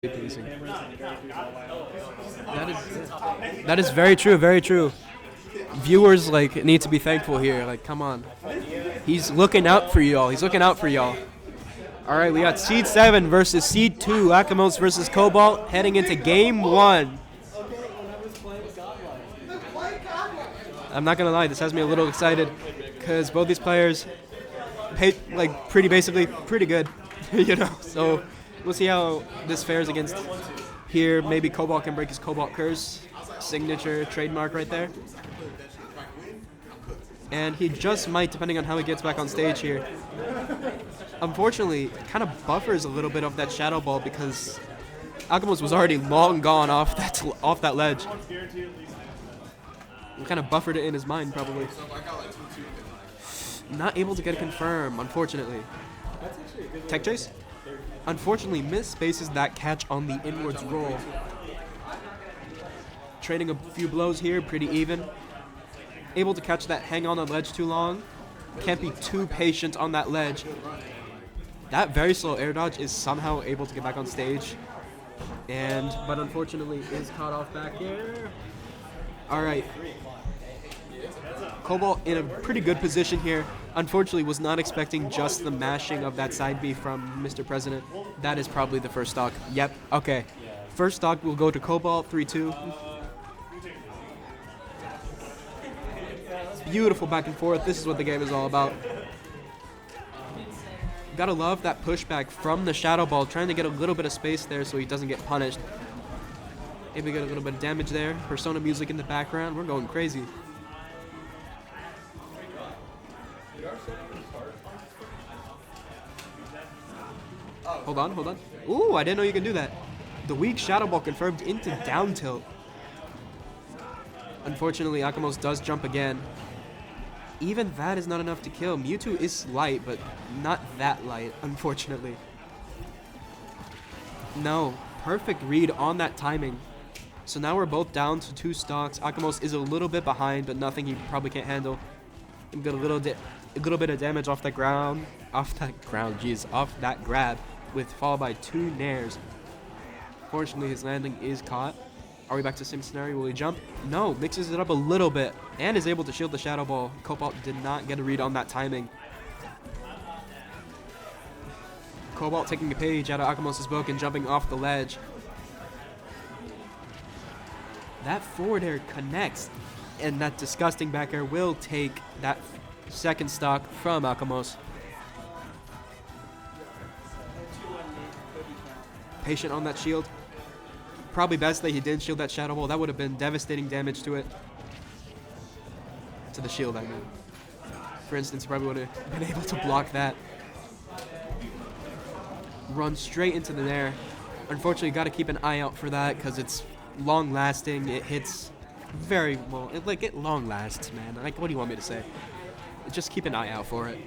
Pleasing. That is very true, very true. Viewers need to be thankful here. Come on. He's looking out for y'all. He's looking out for y'all. All right, we got Seed 7 versus Seed 2. Akamos versus Cobalt heading into Game 1. I'm not going to lie, this has me a little excited because both these players pay pretty good, So we'll see how this fares against here. Maybe Cobalt can break his Cobalt curse. Signature trademark right there. And he just might, depending on how he gets back on stage here. Unfortunately, it kind of buffers a little bit of that Shadow Ball because Akamos was already long gone off that ledge. Kind of buffered it in his mind, probably. Not able to get a confirm, unfortunately. Tech chase? Unfortunately, misspaces that catch on the inwards roll. Trading a few blows here, pretty even. Able to catch that hang on the ledge too long. Can't be too patient on that ledge. That very slow air dodge is somehow able to get back on stage. But unfortunately is caught off back here. Alright. Cobalt in a pretty good position here. Unfortunately was not expecting just the mashing of that side B from Mr. President. That is probably the first stock. Yep, okay. First stock will go to Cobalt, 3-2. Beautiful back and forth. This is what the game is all about. Gotta love that pushback from the Shadow Ball, trying to get a little bit of space there so he doesn't get punished. Maybe get a little bit of damage there. Persona music in the background. We're going crazy. Hold on, hold on. Ooh, I didn't know you could do that. The weak Shadow Ball confirmed into down tilt. Unfortunately, Akamos does jump again. Even that is not enough to kill. Mewtwo is light, but not that light, unfortunately. No, perfect read on that timing. So now we're both down to 2 stocks. Akamos is a little bit behind, but nothing he probably can't handle. He got a little bit of damage off that grab, with followed by 2 nairs. Fortunately, his landing is caught. Are we back to the same scenario? Will he jump? No, mixes it up a little bit and is able to shield the Shadow Ball. Cobalt did not get a read on that timing. Cobalt taking a page out of Akamos' book and jumping off the ledge. That forward air connects, and that disgusting back air will take that second stock from Akamos. Patient on that shield. Probably best that he didn't shield that Shadow Ball. That would have been devastating damage to it. To the shield, I mean. For instance, he probably would have been able to block that. Run straight into the Nair. Unfortunately, got to keep an eye out for that because it's long-lasting. It hits very well. It long lasts, man. What do you want me to say? Just keep an eye out for it.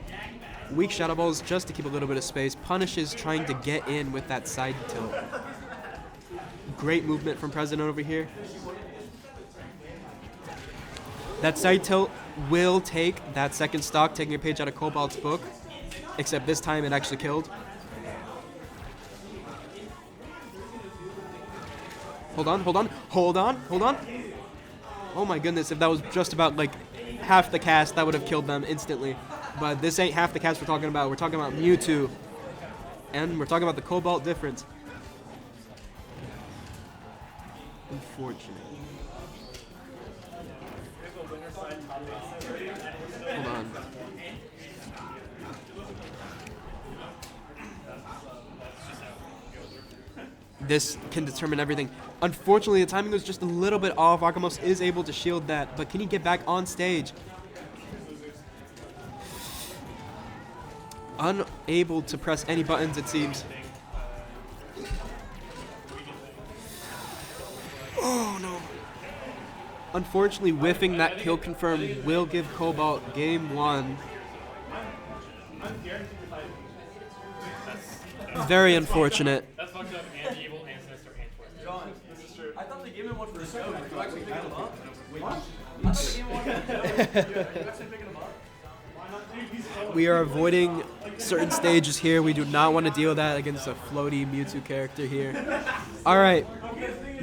Weak Shadow Balls just to keep a little bit of space. Punishes trying to get in with that side tilt. Great movement from President over here. That side tilt will take that second stock, taking a page out of Cobalt's book. Except this time it actually killed. Hold on, hold on, hold on, hold on. Oh my goodness, if that was just about half the cast, that would have killed them instantly. But this ain't half the cast we're talking about. We're talking about Mewtwo. And we're talking about the Cobalt difference. Unfortunate. Hold on. This can determine everything. Unfortunately, the timing was just a little bit off. Akamos is able to shield that, but can he get back on stage? Unable to press any buttons, it seems. Oh no. Unfortunately, whiffing that kill confirm will give Cobalt game 1. Very unfortunate. That's fucked up and evil and sinister and twisted. John, this is true. I thought the game one for the show. Did you actually pick them up? What? I thought the game one for the show. You actually picking them up? We are avoiding certain stages here. We do not want to deal with that against a floaty Mewtwo character here. All right,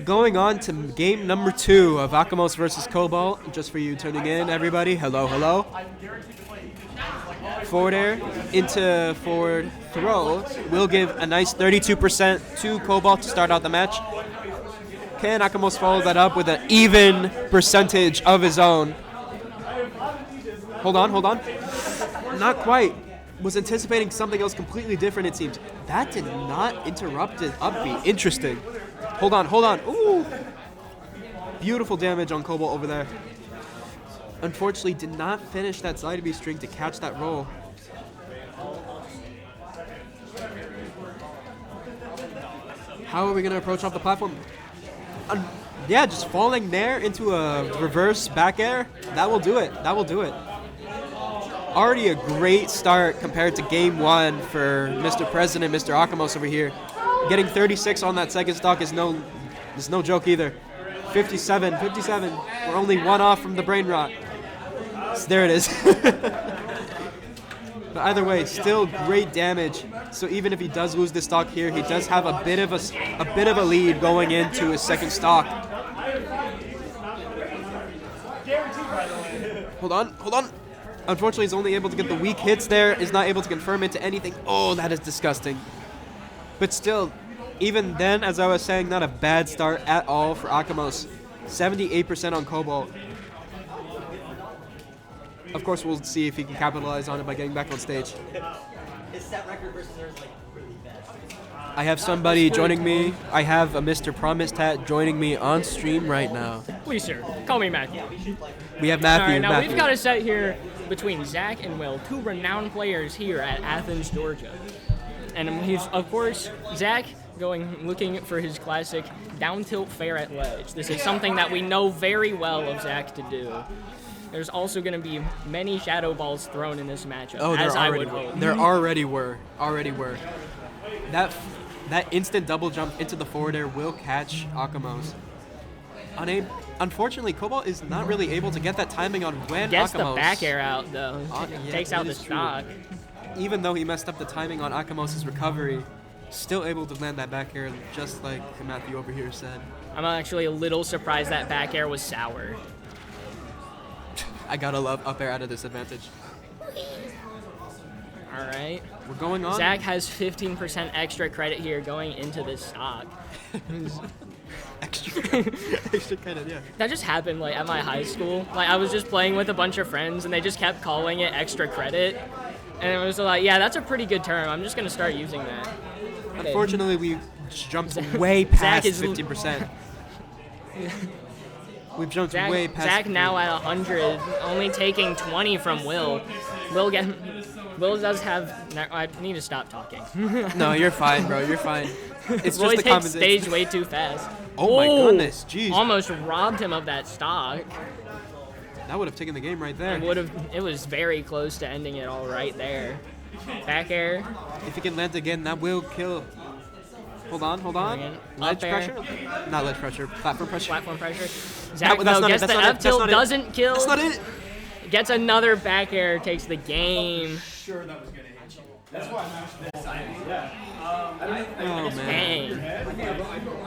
going on to game number 2 of Akamos versus Cobalt. Just for you tuning in, everybody. Hello, hello. Forward air into forward throw will give a nice 32% to Cobalt to start out the match. Can Akamos follow that up with an even percentage of his own? Hold on. Not quite. Was anticipating something else completely different, it seems. That did not interrupt his upbeat. Interesting. Hold on. Ooh. Beautiful damage on Cobalt over there. Unfortunately, did not finish that side B string to catch that roll. How are we going to approach off the platform? Yeah, just falling there into a reverse back air. That will do it. Already a great start compared to game 1 for Mr. President, Mr. Akamos over here. Getting 36 on that second stock is no joke either. 57. We're only 1 off from the brain rot. So there it is. But either way, still great damage. So even if he does lose this stock here, he does have a bit of a lead going into his second stock. Hold on. Unfortunately, he's only able to get the weak hits there. Is not able to confirm into anything. Oh, that is disgusting. But still, even then, as I was saying, not a bad start at all for Akamos. 78% on Cobalt. Of course, we'll see if he can capitalize on it by getting back on stage. His set record versus hers is like really fast. I have somebody joining me. I have a Mr. Promised Hat joining me on stream right now. Please, sir. Call me Matthew. We have Matthew. All right, now Matthew. we've got a set here between Zach and Will, 2 renowned players here at Athens, Georgia. And he's, of course, Zach looking for his classic down tilt fair at ledge. This is something that we know very well of Zach to do. There's also going to be many shadow balls thrown in this matchup, as I would hope. There already were. That instant double jump into the forward air will catch Akamos. Unfortunately, Cobalt is not really able to get that timing on when Gets Akamos the back air out, though. Yeah, Takes out the is true. stock. Even though he messed up the timing on Akamos' recovery, still able to land that back air just like Matthew over here said. I'm actually a little surprised that back air was sour. I gotta love up air out of disadvantage. All right. We're going on. Zach has 15% extra credit here going into this stock. extra credit, yeah. That just happened like at my high school. Like I was just playing with a bunch of friends and they just kept calling it extra credit. And it was like, yeah, that's a pretty good term. I'm just gonna start using that. Unfortunately, we jumped way past Zach is 15%. We've jumped way past. Zach now at 100, only taking 20 from Will. Will does have. I need to stop talking. No, you're fine, bro. You're fine. It's Will just the takes compensation. stage way too fast. Oh my goodness, jeez. Almost robbed him of that stock. That would have taken the game right there. It was very close to ending it all right there. Back air. If he can land again, that will kill. Hold on. Again. Ledge Up air. pressure? Not ledge pressure. Platform pressure. Platform pressure. Zach that's though not it, gets that's the not it, F that's tilt, not it. doesn't kill. That's not it. Gets another back air, takes the game. Sure, that was gonna hit you. That's why I mashed this. Oh man. Dang.